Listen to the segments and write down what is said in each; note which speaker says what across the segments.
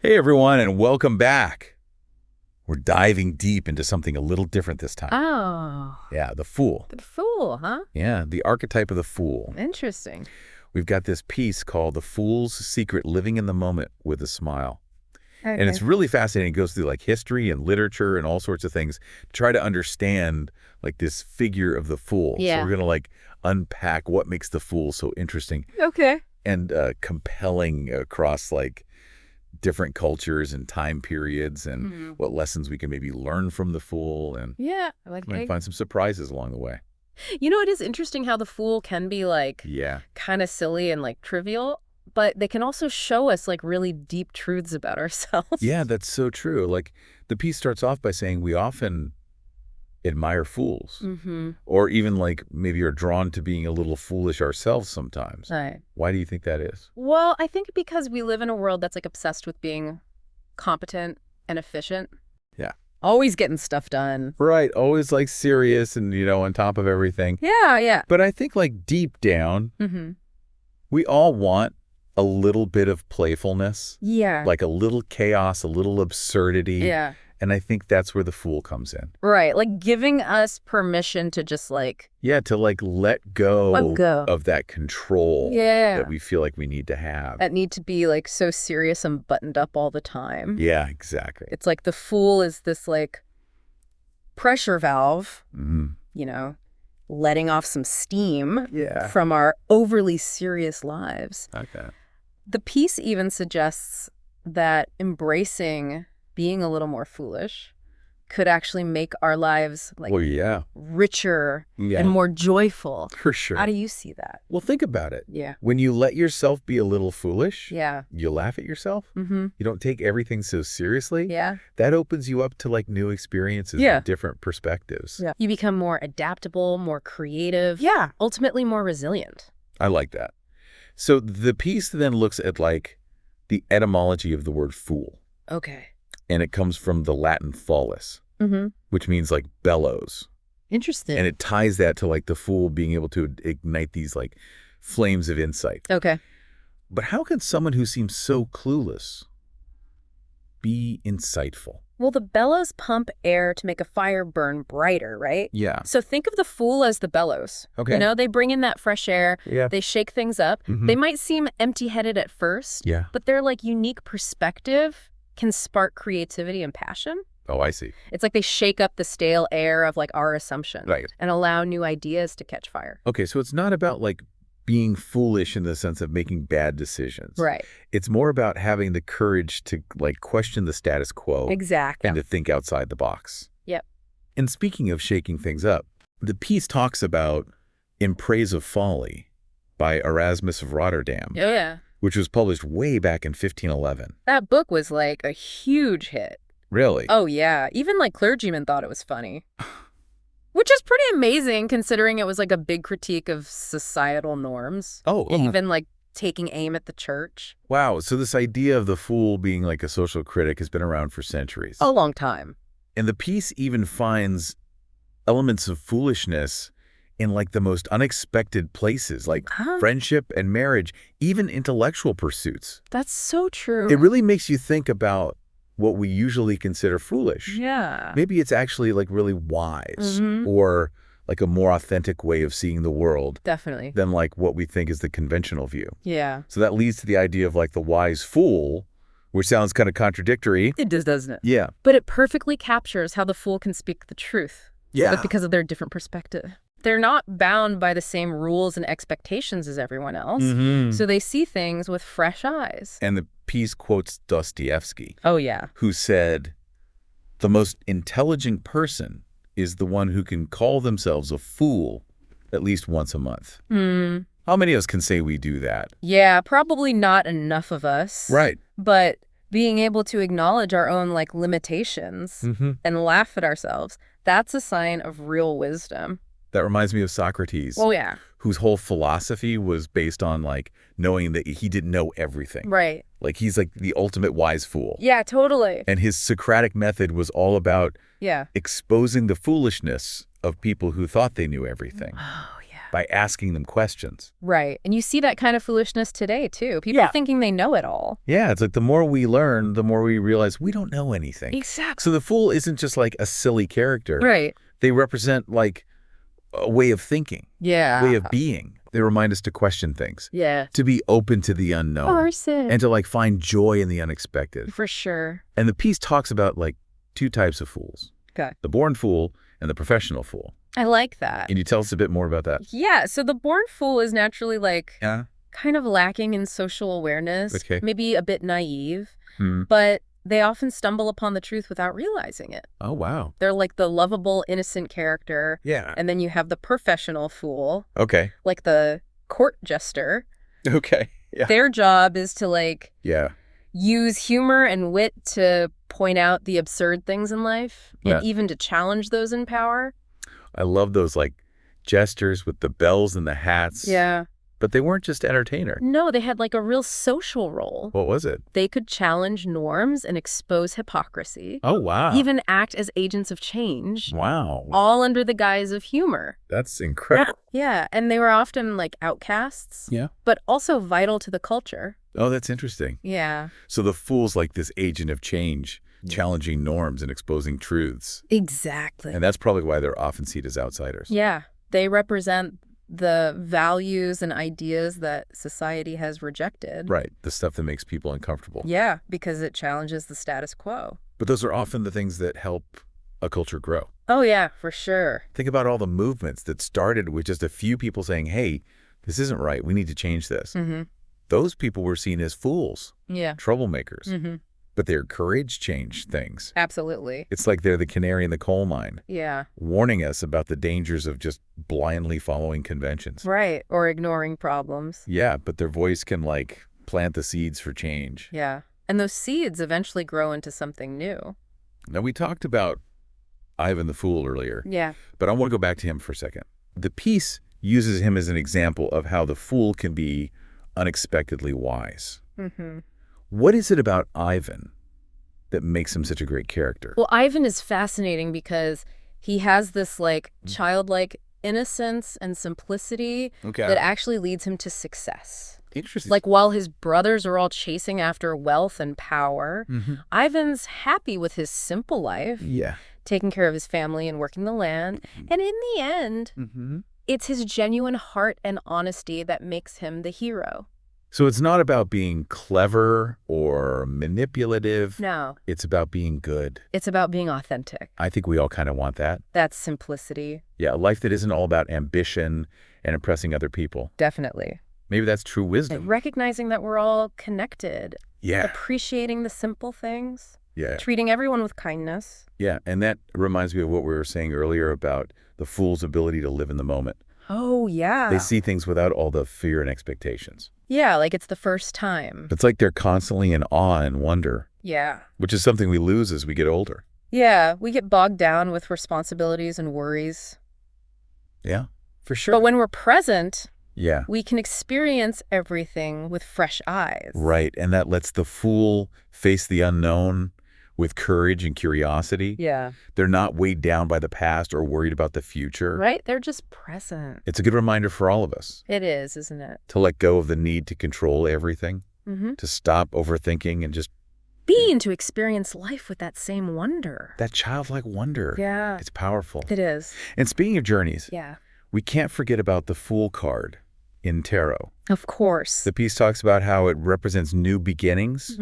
Speaker 1: Hey everyone, and welcome back. We're diving deep into something a little different this time.
Speaker 2: Oh.
Speaker 1: Yeah, the fool.
Speaker 2: The fool, huh?
Speaker 1: Yeah, the archetype of the fool.
Speaker 2: Interesting.
Speaker 1: We've got this piece called The Fool's Secret, Living in the Moment with a Smile.
Speaker 2: Okay.
Speaker 1: And it's really fascinating. It goes through like history and literature and all sorts of things to try to understand like this figure of the fool.
Speaker 2: Yeah.
Speaker 1: So we're going to like unpack what makes the fool so interesting
Speaker 2: Okay.
Speaker 1: and compelling across like different cultures and time periods and what lessons we can maybe learn from the fool, and
Speaker 2: Yeah. Like,
Speaker 1: might find some surprises along the way.
Speaker 2: it is interesting how the fool can be like kind of silly and like trivial, but they can also show us like really deep truths about ourselves.
Speaker 1: Yeah, that's so true. Like the piece starts off by saying we often admire fools, or even like maybe are drawn to being a little foolish ourselves sometimes.
Speaker 2: Right.
Speaker 1: Why do you think that is?
Speaker 2: Well, I think because we live in a world that's like obsessed with being competent and efficient.
Speaker 1: Yeah.
Speaker 2: Always getting stuff done.
Speaker 1: Right. Always like serious and, on top of everything.
Speaker 2: Yeah, yeah.
Speaker 1: But I think like deep down, we all want a little bit of playfulness.
Speaker 2: Yeah.
Speaker 1: Like a little chaos, a little absurdity.
Speaker 2: Yeah.
Speaker 1: And I think that's where the fool comes in.
Speaker 2: Right. Like giving us permission to just like...
Speaker 1: Yeah, to like let go of that control that we feel like we need to have.
Speaker 2: That need to be like so serious and buttoned up all the time.
Speaker 1: Yeah, exactly.
Speaker 2: It's like the fool is this like pressure valve, letting off some steam from our overly serious lives.
Speaker 1: Okay.
Speaker 2: The piece even suggests that embracing being a little more foolish could actually make our lives like richer and more joyful.
Speaker 1: For sure.
Speaker 2: How do you see that?
Speaker 1: Well, think about it.
Speaker 2: Yeah.
Speaker 1: When you let yourself be a little foolish,
Speaker 2: you
Speaker 1: laugh at yourself. You don't take everything so seriously.
Speaker 2: Yeah.
Speaker 1: That opens you up to like new experiences and different perspectives.
Speaker 2: Yeah. You become more adaptable, more creative. Yeah. Ultimately more resilient.
Speaker 1: I like that. So the piece then looks at like the etymology of the word fool.
Speaker 2: Okay.
Speaker 1: And it comes from the Latin thallus, which means like bellows.
Speaker 2: Interesting.
Speaker 1: And it ties that to like the fool being able to ignite these like flames of insight.
Speaker 2: Okay.
Speaker 1: But how can someone who seems so clueless be insightful?
Speaker 2: Well, the bellows pump air to make a fire burn brighter, right?
Speaker 1: Yeah.
Speaker 2: So think of the fool as the bellows.
Speaker 1: Okay.
Speaker 2: They bring in that fresh air.
Speaker 1: Yeah.
Speaker 2: They shake things up. They might seem empty-headed at first.
Speaker 1: Yeah.
Speaker 2: But their like unique perspective can spark creativity and passion.
Speaker 1: Oh, I see.
Speaker 2: It's like they shake up the stale air of like our assumptions and allow new ideas to catch fire.
Speaker 1: Okay, so it's not about like being foolish in the sense of making bad decisions.
Speaker 2: Right.
Speaker 1: It's more about having the courage to like question the status quo.
Speaker 2: Exactly.
Speaker 1: And to think outside the box.
Speaker 2: Yep.
Speaker 1: And speaking of shaking things up, the piece talks about In Praise of Folly by Erasmus of Rotterdam.
Speaker 2: Oh, yeah.
Speaker 1: Which was published way back in 1511.
Speaker 2: That book was like a huge hit.
Speaker 1: Really?
Speaker 2: Oh, yeah. Even like clergymen thought it was funny. Which is pretty amazing considering it was like a big critique of societal norms.
Speaker 1: Oh.
Speaker 2: Even like taking aim at the church.
Speaker 1: Wow. So this idea of the fool being like a social critic has been around for centuries.
Speaker 2: A long time.
Speaker 1: And the piece even finds elements of foolishness in like the most unexpected places, like friendship and marriage, even intellectual pursuits.
Speaker 2: That's so true.
Speaker 1: It really makes you think about what we usually consider foolish.
Speaker 2: Yeah.
Speaker 1: Maybe it's actually like really wise or like a more authentic way of seeing the world.
Speaker 2: Definitely.
Speaker 1: Than like what we think is the conventional view.
Speaker 2: Yeah.
Speaker 1: So that leads to the idea of like the wise fool, which sounds kind of contradictory.
Speaker 2: It does, doesn't it?
Speaker 1: Yeah.
Speaker 2: But it perfectly captures how the fool can speak the truth.
Speaker 1: Yeah.
Speaker 2: But because of their different perspective. They're not bound by the same rules and expectations as everyone else. So they see things with fresh eyes.
Speaker 1: And the piece quotes Dostoevsky.
Speaker 2: Oh, yeah.
Speaker 1: Who said, "The most intelligent person is the one who can call themselves a fool at least once a month." How many of us can say we do that?
Speaker 2: Yeah, probably not enough of us.
Speaker 1: Right.
Speaker 2: But being able to acknowledge our own like limitations and laugh at ourselves, that's a sign of real wisdom.
Speaker 1: That reminds me of Socrates.
Speaker 2: Oh, yeah.
Speaker 1: Whose whole philosophy was based on like knowing that he didn't know everything.
Speaker 2: Right.
Speaker 1: Like he's like the ultimate wise fool.
Speaker 2: Yeah, totally.
Speaker 1: And his Socratic method was all about exposing the foolishness of people who thought they knew everything.
Speaker 2: Oh, yeah.
Speaker 1: by asking them questions.
Speaker 2: Right. And you see that kind of foolishness today, too. People thinking they know it all.
Speaker 1: Yeah, it's like the more we learn, the more we realize we don't know anything.
Speaker 2: Exactly.
Speaker 1: So the fool isn't just like a silly character.
Speaker 2: Right.
Speaker 1: They represent like a way of thinking.
Speaker 2: Yeah.
Speaker 1: Way of being. They remind us to question things.
Speaker 2: Yeah.
Speaker 1: To be open to the unknown. And to like find joy in the unexpected.
Speaker 2: For sure.
Speaker 1: And the piece talks about like two types of fools.
Speaker 2: Okay.
Speaker 1: The born fool and the professional fool.
Speaker 2: I like that.
Speaker 1: Can you tell us a bit more about that?
Speaker 2: Yeah. So the born fool is naturally like kind of lacking in social awareness.
Speaker 1: Okay.
Speaker 2: Maybe a bit naive. But they often stumble upon the truth without realizing it.
Speaker 1: Oh, wow.
Speaker 2: They're like the lovable, innocent character.
Speaker 1: Yeah.
Speaker 2: And then you have the professional fool.
Speaker 1: Okay.
Speaker 2: Like the court jester.
Speaker 1: Okay. Yeah.
Speaker 2: Their job is to like
Speaker 1: yeah.
Speaker 2: use humor and wit to point out the absurd things in life and even to challenge those in power.
Speaker 1: I love those like jesters with the bells and the hats.
Speaker 2: Yeah.
Speaker 1: But they weren't just entertainers.
Speaker 2: No, they had like a real social role.
Speaker 1: What was it?
Speaker 2: They could challenge norms and expose hypocrisy.
Speaker 1: Oh, wow.
Speaker 2: Even act as agents of change.
Speaker 1: Wow.
Speaker 2: All under the guise of humor.
Speaker 1: That's incredible.
Speaker 2: Yeah, and they were often like outcasts.
Speaker 1: Yeah.
Speaker 2: But also vital to the culture.
Speaker 1: Oh, that's interesting.
Speaker 2: Yeah.
Speaker 1: So the fool's like this agent of change, challenging norms and exposing truths.
Speaker 2: Exactly.
Speaker 1: And that's probably why they're often seen as outsiders.
Speaker 2: Yeah. They represent the values and ideas that society has rejected.
Speaker 1: Right. The stuff that makes people uncomfortable.
Speaker 2: Yeah, because it challenges the status quo.
Speaker 1: But those are often the things that help a culture grow.
Speaker 2: Oh, yeah, for sure.
Speaker 1: Think about all the movements that started with just a few people saying, hey, this isn't right. We need to change this. Those people were seen as fools.
Speaker 2: Yeah.
Speaker 1: Troublemakers. But their courage changed things.
Speaker 2: Absolutely.
Speaker 1: It's like they're the canary in the coal mine.
Speaker 2: Yeah.
Speaker 1: Warning us about the dangers of just blindly following conventions.
Speaker 2: Right. Or ignoring problems.
Speaker 1: Yeah, but their voice can like plant the seeds for change.
Speaker 2: Yeah. And those seeds eventually grow into something new.
Speaker 1: Now, we talked about Ivan the Fool earlier.
Speaker 2: Yeah.
Speaker 1: But I want to go back to him for a second. The piece uses him as an example of how the fool can be unexpectedly wise. What is it about Ivan that makes him such a great character?
Speaker 2: Well, Ivan is fascinating because he has this like childlike innocence and simplicity that actually leads him to success.
Speaker 1: Interesting.
Speaker 2: Like while his brothers are all chasing after wealth and power, Ivan's happy with his simple life.
Speaker 1: Yeah.
Speaker 2: Taking care of his family and working the land. And in the end, it's his genuine heart and honesty that makes him the hero.
Speaker 1: So it's not about being clever or manipulative.
Speaker 2: No.
Speaker 1: It's about being good.
Speaker 2: It's about being authentic.
Speaker 1: I think we all kind of want that.
Speaker 2: That's simplicity.
Speaker 1: Yeah, a life that isn't all about ambition and impressing other people.
Speaker 2: Definitely.
Speaker 1: Maybe that's true wisdom.
Speaker 2: And recognizing that we're all connected.
Speaker 1: Yeah.
Speaker 2: Appreciating the simple things.
Speaker 1: Yeah.
Speaker 2: Treating everyone with kindness.
Speaker 1: Yeah, and that reminds me of what we were saying earlier about the fool's ability to live in the moment.
Speaker 2: Oh, yeah.
Speaker 1: They see things without all the fear and expectations.
Speaker 2: Yeah, like it's the first time.
Speaker 1: It's like they're constantly in awe and wonder.
Speaker 2: Yeah.
Speaker 1: Which is something we lose as we get older.
Speaker 2: Yeah, we get bogged down with responsibilities and worries.
Speaker 1: Yeah, for sure.
Speaker 2: But when we're present,
Speaker 1: yeah,
Speaker 2: we can experience everything with fresh eyes.
Speaker 1: Right, and that lets the fool face the unknown with courage and curiosity.
Speaker 2: Yeah.
Speaker 1: They're not weighed down by the past or worried about the future.
Speaker 2: Right, they're just present.
Speaker 1: It's a good reminder for all of us.
Speaker 2: It is, isn't it?
Speaker 1: To let go of the need to control everything, to stop overthinking and just
Speaker 2: be and to experience life with that same wonder.
Speaker 1: That childlike wonder.
Speaker 2: Yeah.
Speaker 1: It's powerful.
Speaker 2: It is.
Speaker 1: And speaking of journeys,
Speaker 2: yeah,
Speaker 1: we can't forget about the Fool card in tarot.
Speaker 2: Of course.
Speaker 1: The piece talks about how it represents new beginnings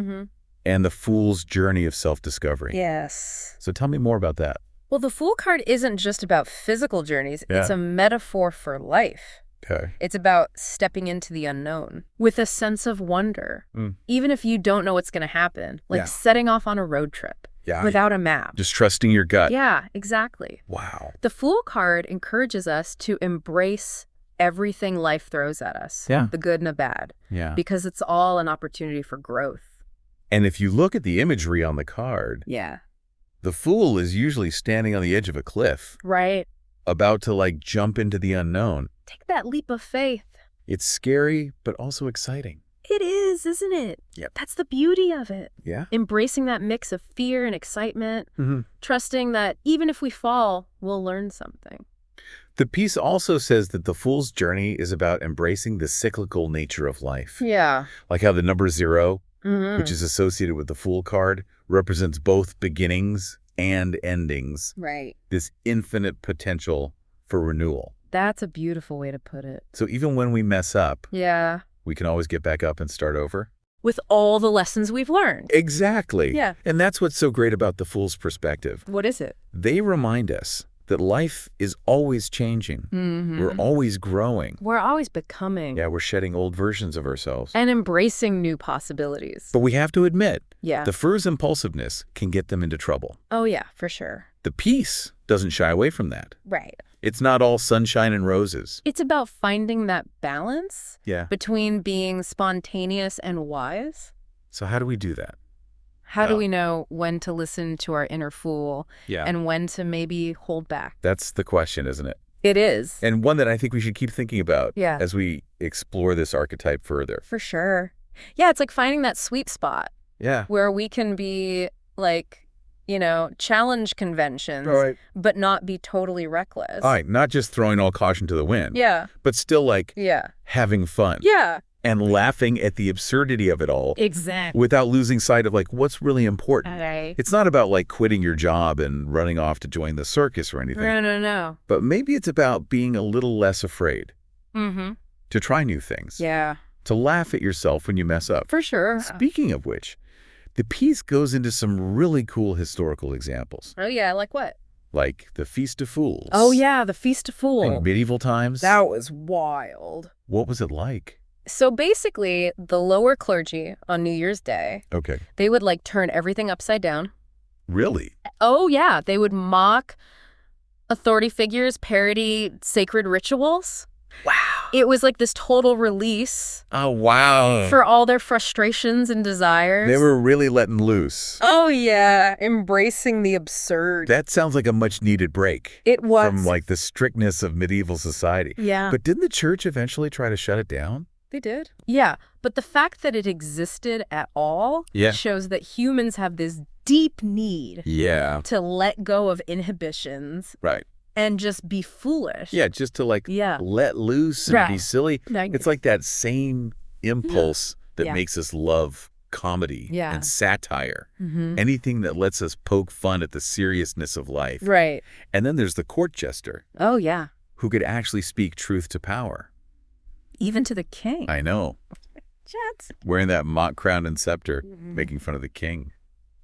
Speaker 1: and the Fool's journey of self-discovery.
Speaker 2: Yes.
Speaker 1: So tell me more about that.
Speaker 2: Well, the Fool card isn't just about physical journeys. Yeah. It's a metaphor for life.
Speaker 1: Okay.
Speaker 2: It's about stepping into the unknown with a sense of wonder, even if you don't know what's going to happen, like setting off on a road trip without a map.
Speaker 1: Just trusting your gut.
Speaker 2: Yeah, exactly.
Speaker 1: Wow.
Speaker 2: The Fool card encourages us to embrace everything life throws at us, the good and the bad, because it's all an opportunity for growth.
Speaker 1: And if you look at the imagery on the card, the Fool is usually standing on the edge of a cliff.
Speaker 2: Right.
Speaker 1: About to like jump into the unknown.
Speaker 2: Take that leap of faith.
Speaker 1: It's scary, but also exciting.
Speaker 2: It is, isn't it?
Speaker 1: Yep.
Speaker 2: That's the beauty of it.
Speaker 1: Yeah.
Speaker 2: Embracing that mix of fear and excitement, trusting that even if we fall, we'll learn something.
Speaker 1: The piece also says that the fool's journey is about embracing the cyclical nature of life.
Speaker 2: Yeah.
Speaker 1: Like how the number 0, which is associated with the Fool card, represents both beginnings and endings.
Speaker 2: Right.
Speaker 1: This infinite potential for renewal.
Speaker 2: That's a beautiful way to put it.
Speaker 1: So even when we mess up,
Speaker 2: yeah,
Speaker 1: we can always get back up and start over.
Speaker 2: With all the lessons we've learned.
Speaker 1: Exactly.
Speaker 2: Yeah.
Speaker 1: And that's what's so great about the Fool's perspective.
Speaker 2: What is it?
Speaker 1: They remind us that life is always changing. We're always growing.
Speaker 2: We're always becoming.
Speaker 1: Yeah, we're shedding old versions of ourselves.
Speaker 2: And embracing new possibilities.
Speaker 1: But we have to admit,
Speaker 2: yeah,
Speaker 1: the Fool's impulsiveness can get them into trouble.
Speaker 2: Oh, yeah, for sure.
Speaker 1: The piece doesn't shy away from that.
Speaker 2: Right.
Speaker 1: It's not all sunshine and roses.
Speaker 2: It's about finding that balance
Speaker 1: Yeah.
Speaker 2: between being spontaneous and wise.
Speaker 1: So how do we do that?
Speaker 2: How do we know when to listen to our inner fool and when to maybe hold back?
Speaker 1: That's the question, isn't it?
Speaker 2: It is.
Speaker 1: And one that I think we should keep thinking about as we explore this archetype further.
Speaker 2: For sure. Yeah, it's like finding that sweet spot.
Speaker 1: Yeah.
Speaker 2: Where we can be like, challenge conventions, but not be totally reckless.
Speaker 1: All right, not just throwing all caution to the wind.
Speaker 2: Yeah.
Speaker 1: But still having fun.
Speaker 2: Yeah.
Speaker 1: And laughing at the absurdity of it all.
Speaker 2: Exactly.
Speaker 1: Without losing sight of what's really important.
Speaker 2: Okay.
Speaker 1: It's not about quitting your job and running off to join the circus or anything.
Speaker 2: No.
Speaker 1: But maybe it's about being a little less afraid. To try new things.
Speaker 2: Yeah.
Speaker 1: To laugh at yourself when you mess up.
Speaker 2: For sure.
Speaker 1: Speaking of which, the piece goes into some really cool historical examples.
Speaker 2: Oh, yeah, like what?
Speaker 1: Like the Feast of Fools.
Speaker 2: Oh, yeah, the Feast of Fools.
Speaker 1: In medieval times.
Speaker 2: That was wild.
Speaker 1: What was it like?
Speaker 2: So basically, the lower clergy on New Year's Day, they would turn everything upside down.
Speaker 1: Really?
Speaker 2: Oh, yeah. They would mock authority figures, parody sacred rituals.
Speaker 1: Wow.
Speaker 2: It was like this total release.
Speaker 1: Oh, wow.
Speaker 2: For all their frustrations and desires.
Speaker 1: They were really letting loose.
Speaker 2: Oh, yeah. Embracing the absurd.
Speaker 1: That sounds like a much-needed break.
Speaker 2: It was.
Speaker 1: From the strictness of medieval society.
Speaker 2: Yeah.
Speaker 1: But didn't the church eventually try to shut it down?
Speaker 2: They did. Yeah. But the fact that it existed at all shows that humans have this deep need to let go of inhibitions.
Speaker 1: Right.
Speaker 2: And just be foolish.
Speaker 1: Yeah, just to let loose and be silly. It's like that same impulse that makes us love comedy and satire. Anything that lets us poke fun at the seriousness of life.
Speaker 2: Right.
Speaker 1: And then there's the court jester.
Speaker 2: Oh, yeah.
Speaker 1: Who could actually speak truth to power.
Speaker 2: Even to the king.
Speaker 1: I know.
Speaker 2: Jets.
Speaker 1: Wearing that mock crown and scepter, making fun of the king.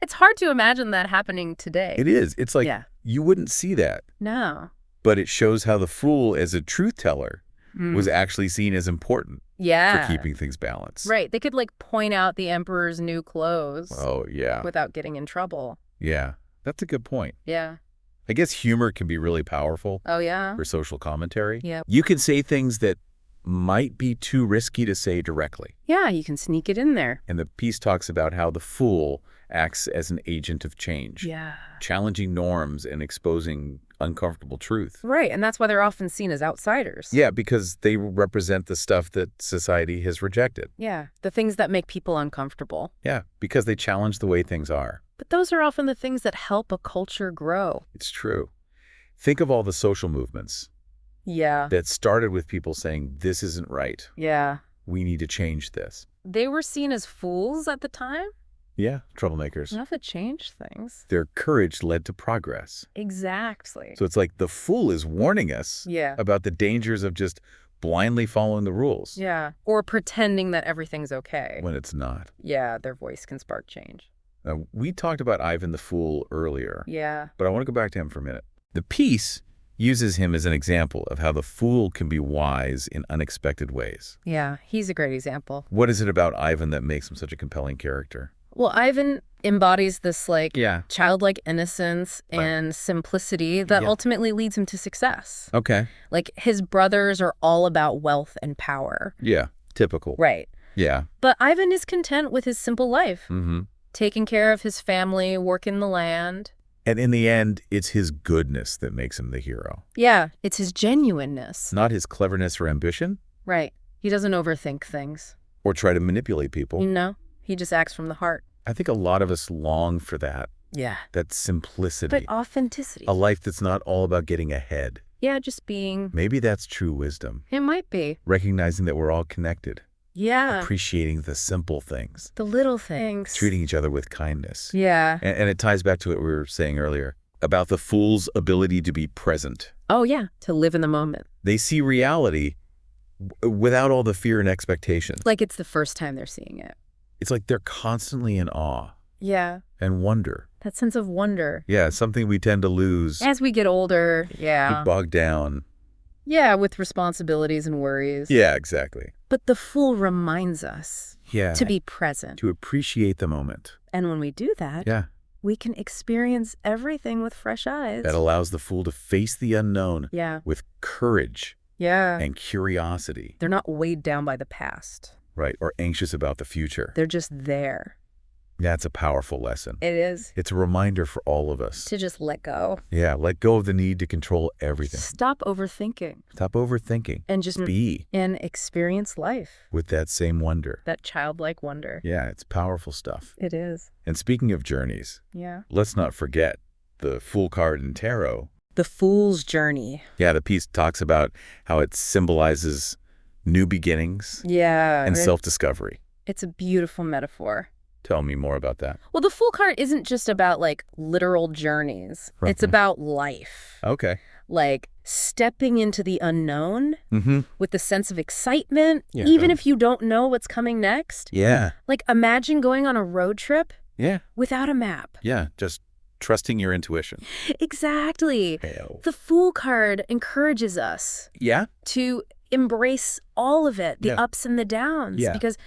Speaker 2: It's hard to imagine that happening today.
Speaker 1: It is. It's like you wouldn't see that.
Speaker 2: No.
Speaker 1: But it shows how the fool, as a truth teller, was actually seen as important for keeping things balanced.
Speaker 2: Right. They could point out the emperor's new clothes.
Speaker 1: Oh, yeah.
Speaker 2: Without getting in trouble.
Speaker 1: Yeah. That's a good point.
Speaker 2: Yeah.
Speaker 1: I guess humor can be really powerful.
Speaker 2: Oh, yeah.
Speaker 1: For social commentary.
Speaker 2: Yeah.
Speaker 1: You can say things that might be too risky to say directly.
Speaker 2: Yeah, you can sneak it in there.
Speaker 1: And the piece talks about how the fool acts as an agent of change.
Speaker 2: Yeah.
Speaker 1: Challenging norms and exposing uncomfortable truth.
Speaker 2: Right, and that's why they're often seen as outsiders.
Speaker 1: Yeah, because they represent the stuff that society has rejected.
Speaker 2: Yeah, the things that make people uncomfortable.
Speaker 1: Yeah, because they challenge the way things are.
Speaker 2: But those are often the things that help a culture grow.
Speaker 1: It's true. Think of all the social movements.
Speaker 2: Yeah.
Speaker 1: That started with people saying, this isn't right.
Speaker 2: Yeah.
Speaker 1: We need to change this.
Speaker 2: They were seen as fools at the time?
Speaker 1: Yeah, troublemakers.
Speaker 2: Enough to change things.
Speaker 1: Their courage led to progress.
Speaker 2: Exactly.
Speaker 1: So it's like the fool is warning us about the dangers of just blindly following the rules.
Speaker 2: Yeah, or pretending that everything's okay.
Speaker 1: When it's not.
Speaker 2: Yeah, their voice can spark change.
Speaker 1: Now, we talked about Ivan the Fool earlier.
Speaker 2: Yeah.
Speaker 1: But I want to go back to him for a minute. The piece uses him as an example of how the fool can be wise in unexpected ways.
Speaker 2: Yeah, he's a great example.
Speaker 1: What is it about Ivan that makes him such a compelling character?
Speaker 2: Well, Ivan embodies this childlike innocence and simplicity that ultimately leads him to success.
Speaker 1: Okay.
Speaker 2: His brothers are all about wealth and power.
Speaker 1: Yeah, typical.
Speaker 2: Right.
Speaker 1: Yeah.
Speaker 2: But Ivan is content with his simple life.
Speaker 1: Mm-hmm.
Speaker 2: Taking care of his family, working the land.
Speaker 1: And in the end, it's his goodness that makes him the hero.
Speaker 2: Yeah, it's his genuineness.
Speaker 1: Not his cleverness or ambition.
Speaker 2: Right. He doesn't overthink things.
Speaker 1: Or try to manipulate people.
Speaker 2: No, he just acts from the heart.
Speaker 1: I think a lot of us long for that.
Speaker 2: Yeah.
Speaker 1: That simplicity.
Speaker 2: But authenticity.
Speaker 1: A life that's not all about getting ahead.
Speaker 2: Yeah, just being.
Speaker 1: Maybe that's true wisdom.
Speaker 2: It might be.
Speaker 1: Recognizing that we're all connected.
Speaker 2: Yeah.
Speaker 1: Appreciating the simple things.
Speaker 2: The little things.
Speaker 1: Treating each other with kindness.
Speaker 2: Yeah.
Speaker 1: And it ties back to what we were saying earlier about the fool's ability to be present.
Speaker 2: Oh, yeah. To live in the moment.
Speaker 1: They see reality without all the fear and expectations.
Speaker 2: Like it's the first time they're seeing it.
Speaker 1: It's like they're constantly in awe.
Speaker 2: Yeah.
Speaker 1: And wonder.
Speaker 2: That sense of wonder.
Speaker 1: Yeah, something we tend to lose.
Speaker 2: As we get older, yeah.
Speaker 1: Get bogged down.
Speaker 2: Yeah, with responsibilities and worries.
Speaker 1: Yeah, exactly.
Speaker 2: But the fool reminds us to be present.
Speaker 1: To appreciate the moment.
Speaker 2: And when we do that, we can experience everything with fresh eyes.
Speaker 1: That allows the fool to face the unknown with courage and curiosity.
Speaker 2: They're not weighed down by the past.
Speaker 1: Right, or anxious about the future.
Speaker 2: They're just there.
Speaker 1: That's a powerful lesson.
Speaker 2: It is.
Speaker 1: It's a reminder for all of us.
Speaker 2: To just let go.
Speaker 1: Yeah, let go of the need to control everything.
Speaker 2: Stop overthinking.
Speaker 1: Stop overthinking.
Speaker 2: And just
Speaker 1: be.
Speaker 2: And experience life.
Speaker 1: With that same wonder.
Speaker 2: That childlike wonder.
Speaker 1: Yeah, it's powerful stuff.
Speaker 2: It is.
Speaker 1: And speaking of journeys, let's not forget the Fool card in Tarot.
Speaker 2: The Fool's Journey.
Speaker 1: Yeah, the piece talks about how it symbolizes new beginnings and self-discovery.
Speaker 2: It's a beautiful metaphor.
Speaker 1: Tell me more about that.
Speaker 2: Well, the Fool card isn't just about, like, literal journeys. Right. It's about life.
Speaker 1: Okay.
Speaker 2: Like, stepping into the unknown with the sense of excitement, even if you don't know what's coming next.
Speaker 1: Yeah.
Speaker 2: Like, imagine going on a road trip without a map.
Speaker 1: Yeah, just trusting your intuition.
Speaker 2: Exactly. The Fool card encourages us to embrace all of it, the ups and the downs, because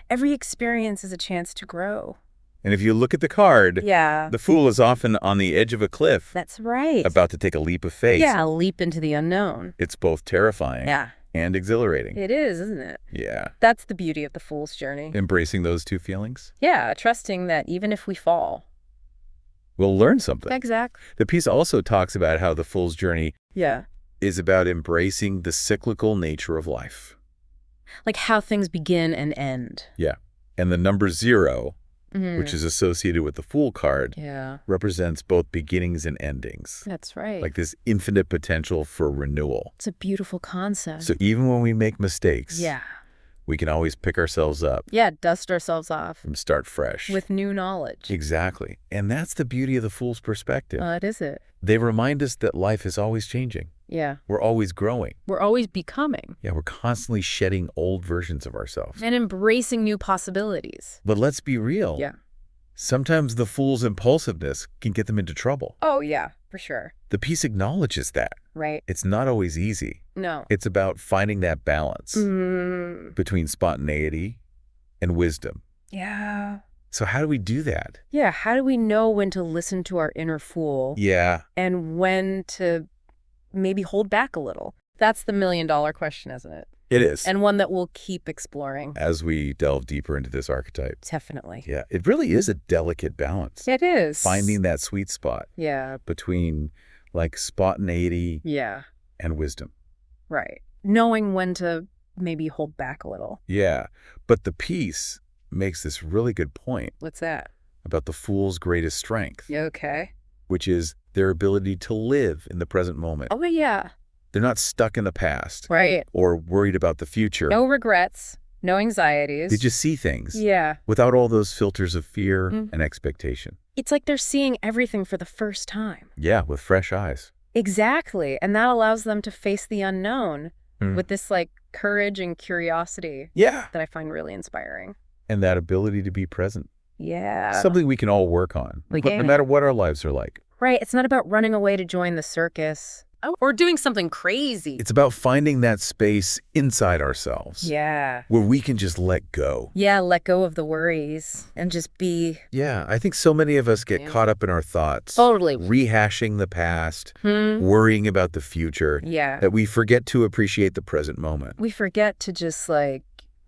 Speaker 2: every experience is a chance to grow.
Speaker 1: And if you look at the card, the fool is often on the edge of a cliff.
Speaker 2: That's right.
Speaker 1: About to take a leap of faith.
Speaker 2: Yeah, a leap into the unknown.
Speaker 1: It's both terrifying and exhilarating.
Speaker 2: It is, isn't it?
Speaker 1: Yeah.
Speaker 2: That's the beauty of the fool's journey.
Speaker 1: Embracing those two feelings?
Speaker 2: Yeah, trusting that even if we fall,
Speaker 1: we'll learn something.
Speaker 2: Exactly.
Speaker 1: The piece also talks about how the fool's journey is about embracing the cyclical nature of life.
Speaker 2: Like how things begin and end.
Speaker 1: Yeah. And the number 0, which is associated with the Fool card, represents both beginnings and endings.
Speaker 2: That's right.
Speaker 1: Like this infinite potential for renewal.
Speaker 2: It's a beautiful concept.
Speaker 1: So even when we make mistakes, we can always pick ourselves up.
Speaker 2: Yeah, dust ourselves off.
Speaker 1: And start fresh.
Speaker 2: With new knowledge.
Speaker 1: Exactly. And that's the beauty of the Fool's perspective.
Speaker 2: It is it.
Speaker 1: They remind us that life is always changing.
Speaker 2: Yeah.
Speaker 1: We're always growing.
Speaker 2: We're always becoming.
Speaker 1: Yeah, we're constantly shedding old versions of ourselves.
Speaker 2: And embracing new possibilities.
Speaker 1: But let's be real.
Speaker 2: Yeah.
Speaker 1: Sometimes the fool's impulsiveness can get them into trouble.
Speaker 2: Oh, yeah, for sure.
Speaker 1: The piece acknowledges that.
Speaker 2: Right.
Speaker 1: It's not always easy.
Speaker 2: No.
Speaker 1: It's about finding that balance between spontaneity and wisdom.
Speaker 2: Yeah.
Speaker 1: So how do we do that?
Speaker 2: Yeah, how do we know when to listen to our inner fool?
Speaker 1: Yeah.
Speaker 2: And when to maybe hold back a little? That's the million-dollar question, isn't it?
Speaker 1: It is.
Speaker 2: And one that we'll keep exploring.
Speaker 1: As we delve deeper into this archetype.
Speaker 2: Definitely.
Speaker 1: Yeah, it really is a delicate balance.
Speaker 2: It is.
Speaker 1: Finding that sweet spot.
Speaker 2: Yeah.
Speaker 1: Between, like, spontaneity and wisdom.
Speaker 2: Right. Knowing when to maybe hold back a little.
Speaker 1: Yeah. But the piece makes this really good point.
Speaker 2: What's that?
Speaker 1: About the fool's greatest strength.
Speaker 2: Okay.
Speaker 1: Which is their ability to live in the present moment.
Speaker 2: Oh, yeah.
Speaker 1: They're not stuck in the past.
Speaker 2: Right.
Speaker 1: Or worried about the future.
Speaker 2: No regrets. No anxieties.
Speaker 1: They just see things.
Speaker 2: Yeah.
Speaker 1: Without all those filters of fear and expectation.
Speaker 2: It's like they're seeing everything for the first time.
Speaker 1: Yeah, with fresh eyes.
Speaker 2: Exactly. And that allows them to face the unknown with this, like, courage and curiosity.
Speaker 1: Yeah.
Speaker 2: That I find really inspiring.
Speaker 1: And that ability to be present.
Speaker 2: Yeah.
Speaker 1: Something we can all work on. No matter what our lives are like.
Speaker 2: Right. It's not about running away to join the circus. Or doing something crazy.
Speaker 1: It's about finding that space inside ourselves.
Speaker 2: Yeah.
Speaker 1: Where we can just let go.
Speaker 2: Yeah, let go of the worries and just be.
Speaker 1: Yeah, I think so many of us get caught up in our thoughts.
Speaker 2: Totally.
Speaker 1: Rehashing the past, worrying about the future.
Speaker 2: Yeah.
Speaker 1: That we forget to appreciate the present moment.
Speaker 2: We forget to just, like,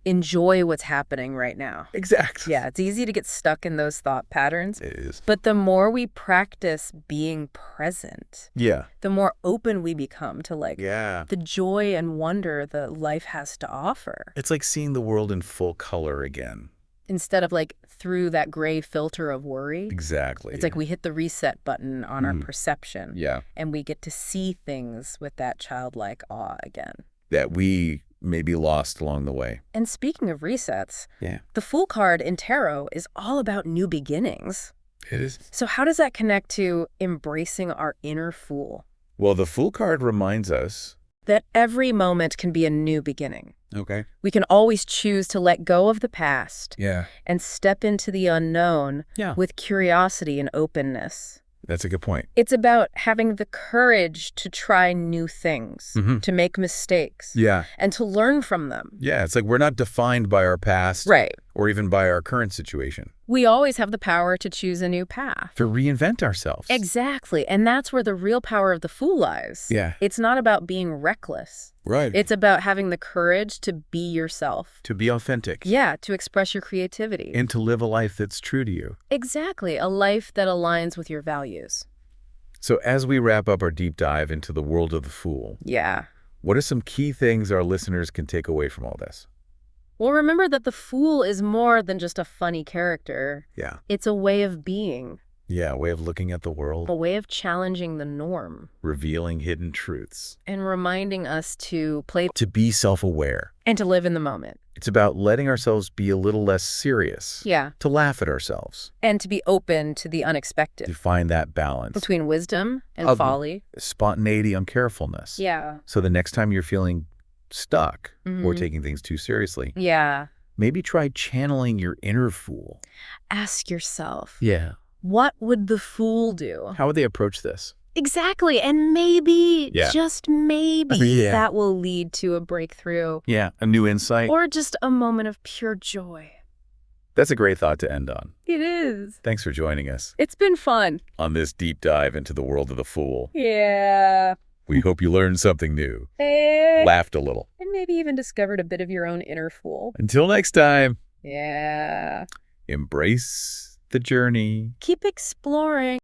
Speaker 2: enjoy what's happening right now.
Speaker 1: Exactly.
Speaker 2: Yeah, it's easy to get stuck in those thought patterns.
Speaker 1: It is.
Speaker 2: But the more we practice being present, the more open we become to, like, the joy and wonder that life has to offer.
Speaker 1: It's like seeing the world in full color again.
Speaker 2: Instead of, like, through that gray filter of worry.
Speaker 1: Exactly.
Speaker 2: It's like we hit the reset button on our perception.
Speaker 1: Yeah.
Speaker 2: And we get to see things with that childlike awe again.
Speaker 1: That we may be lost along the way.
Speaker 2: And speaking of resets, the Fool card in tarot is all about new beginnings.
Speaker 1: It is.
Speaker 2: So how does that connect to embracing our inner fool?
Speaker 1: Well, the Fool card reminds us
Speaker 2: that every moment can be a new beginning.
Speaker 1: Okay.
Speaker 2: We can always choose to let go of the past and step into the unknown with curiosity and openness.
Speaker 1: That's a good point.
Speaker 2: It's about having the courage to try new things, to make mistakes, and to learn from them.
Speaker 1: Yeah, it's like we're not defined by our past or even by our current situation.
Speaker 2: We always have the power to choose a new path.
Speaker 1: To reinvent ourselves.
Speaker 2: Exactly. And that's where the real power of the Fool lies.
Speaker 1: Yeah.
Speaker 2: It's not about being reckless.
Speaker 1: Right.
Speaker 2: It's about having the courage to be yourself.
Speaker 1: To be authentic.
Speaker 2: Yeah, to express your creativity.
Speaker 1: And to live a life that's true to you.
Speaker 2: Exactly. A life that aligns with your values.
Speaker 1: So as we wrap up our deep dive into the world of the Fool, what are some key things our listeners can take away from all this?
Speaker 2: Well, remember that the Fool is more than just a funny character.
Speaker 1: Yeah.
Speaker 2: It's a way of being.
Speaker 1: Yeah, a way of looking at the world.
Speaker 2: A way of challenging the norm.
Speaker 1: Revealing hidden truths.
Speaker 2: And reminding us to play.
Speaker 1: To be self-aware.
Speaker 2: And to live in the moment.
Speaker 1: It's about letting ourselves be a little less serious.
Speaker 2: Yeah.
Speaker 1: To laugh at ourselves.
Speaker 2: And to be open to the unexpected.
Speaker 1: To find that balance.
Speaker 2: Between wisdom and folly.
Speaker 1: Spontaneity and carefulness.
Speaker 2: Yeah.
Speaker 1: So the next time you're feeling stuck or taking things too seriously.
Speaker 2: Yeah.
Speaker 1: Maybe try channeling your inner Fool.
Speaker 2: Ask yourself.
Speaker 1: Yeah.
Speaker 2: What would the Fool do?
Speaker 1: How would they approach this?
Speaker 2: Exactly. And maybe, just maybe, that will lead to a breakthrough.
Speaker 1: Yeah, a new insight.
Speaker 2: Or just a moment of pure joy.
Speaker 1: That's a great thought to end on.
Speaker 2: It is.
Speaker 1: Thanks for joining us.
Speaker 2: It's been fun.
Speaker 1: On this deep dive into the world of the Fool.
Speaker 2: Yeah.
Speaker 1: We hope you learned something new. Laughed a little.
Speaker 2: And maybe even discovered a bit of your own inner Fool.
Speaker 1: Until next time.
Speaker 2: Yeah.
Speaker 1: Embrace the journey.
Speaker 2: Keep exploring.